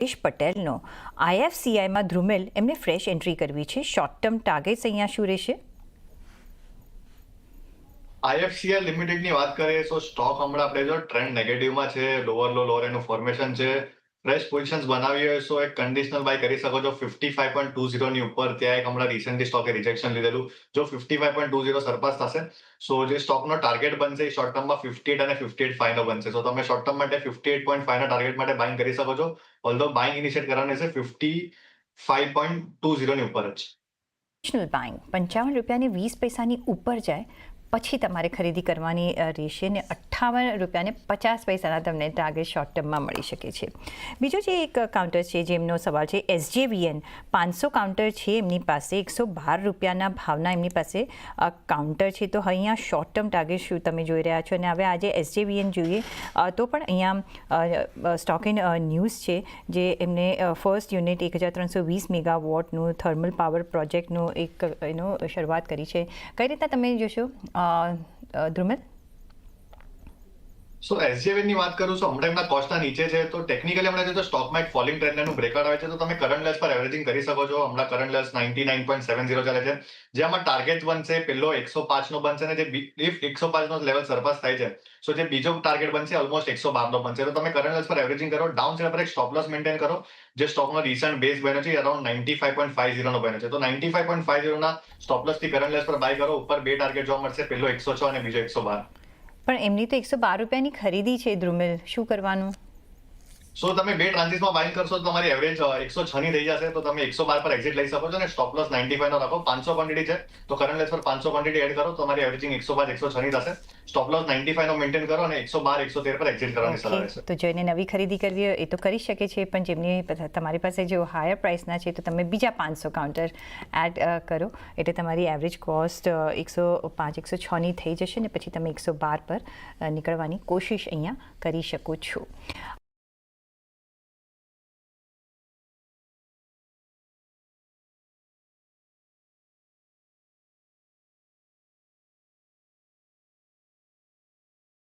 યશ પટેલનો આઈએફસીઆઈમાં ધ્રુમેલ એમને fresh entry કરવી છે. શોર્ટ ટર્મ ટાર્ગેટ્સ અહીંયા શું રહેશે? આઈએફસીએલ લિમિટેડની વાત કરીએ તો સ્ટોક હમણાં આપણે જો ટ્રેન્ડ નેગેટિવમાં છે, લોઅર એનું ફોર્મેશન છે. ફ્રેશ પોઝિશન્સ બનાવી હોય તો એક કન્ડિશનલ બાય કરી શકો છો 55.20 ની ઉપર. ત્યાં એક હમણાં રિસેન્ટલી સ્ટોકે રિજેક્શન લીધેલું. જો 55.20 સરપાસ થશે સો જે સ્ટોકનો ટાર્ગેટ બનશે એ શોર્ટ ટર્મમાં 58 અને 58.5 નો બનશે. સો તમે શોર્ટ ટર્મ માટે 58.5 ના ટાર્ગેટ માટે બાઇંગ કરી શકો છો. ઓલ્ધો બાઇંગ ઇનિશિયેટ કરવાની છે 55.20 ની ઉપર જ. નેશનલ બાઇંગ ₹55.20 ઉપર જાય પછી તમારે ખરીદી કરવાની રહેશે ને ₹58.50 તમને ટાર્ગેટ શોર્ટ ટર્મમાં મળી શકે છે. બીજો જે એક કાઉન્ટર છે જેમનો સવાલ છે, એસજેવીએન 500 કાઉન્ટર છે એમની પાસે, ₹112 ભાવના એમની પાસે કાઉન્ટર છે. તો અહીંયા શોર્ટ ટર્મ ટાર્ગેટ શું તમે જોઈ રહ્યા છો? અને હવે આજે એસજેવીએન જોઈએ તો પણ અહીંયા સ્ટોક ઇન ન્યૂઝ છે જે એમને ફર્સ્ટ યુનિટ 1320 મેગાવોટનું થર્મલ પાવર પ્રોજેક્ટનું એક શરૂઆત કરી છે. કઈ રીતના તમે જોશો ધ્રુમેલ? સો એસજેવીએન ની વાત કરું તો હમણાં એમના કોસ્ટના નીચે છે. તો ટેકનિકલી હમણાં જો સ્ટોકમાં એક ફોલિંગ ટ્રેન્ડનું બ્રેકઆઉટ આવે છે તો તમે કરંટ લેવલ્સ પર એવરેજિંગ કરી શકો છો. હમણાં કરંટ લેવલ્સ 99.70 ચાલે છે. જે આમાં ટાર્ગેટ બનશે પેલો 105 નો બનશે, અને જે ઇફ 105 નો લેવલ સરપાસ થાય છે સો જે બીજો ટાર્ગેટ બનશે ઓલમોસ્ટ 112 નો બનશે. તો તમે કરંટ લેવલ્સ પર એવરેજિંગ કરો, ડાઉન સાઇડ પર એક સ્ટોપ લોસ મેન્ટેન કરો. જે સ્ટોકનો રિસન્ટ બેઝ બન્યો છે અરાઉન્ડ 95.50 નો બન્યો છે. તો 95.50 ના સ્ટોપ લોસ થી કરંટ લેવલ્સ પર બાય કરો. ઉપર બે ટાર્ગેટ જોવા મળશે, પેલો 106 અને બીજો 112. પણ એમની તો ₹112 ખરીદી છે ધ્રુમેલ, શું કરવાનું? સો તમે બે ટ્રાન્ઝિસમાં બાઇંગ કરશો તો તમારી એવરેજ 106 ની થઈ જશે. તો તમે 112 પર એક્ઝિટ લઈ શકો છો અને સ્ટોપ લોસ 95 નો રાખો. 500 ક્વોન્ટિટી છે તો કરંટ લેવલ્સ પર 500 ક્વોન્ટિટી એડ કરો તો તમારી એવરેજિંગ 105 106 ની થશે. સ્ટોપ લોસ 95 નો મેન્ટેન કરો અને 112 113 પર એક્ઝિટ કરવાની સલાહ રહેશે. તો જેને નવી ખરીદી કરવી હોય એ તો કરી શકે છે, પણ જેમની તમારી પાસે જો હાયર પ્રાઇસના છે તો તમે બીજા 500 કાઉન્ટર એડ કરો એટલે તમારી એવરેજ કોસ્ટ 105 106 ની થઈ જશે ને પછી તમે 112 પર નીકળવાની કોશિશ અહીંયા કરી શકો છો.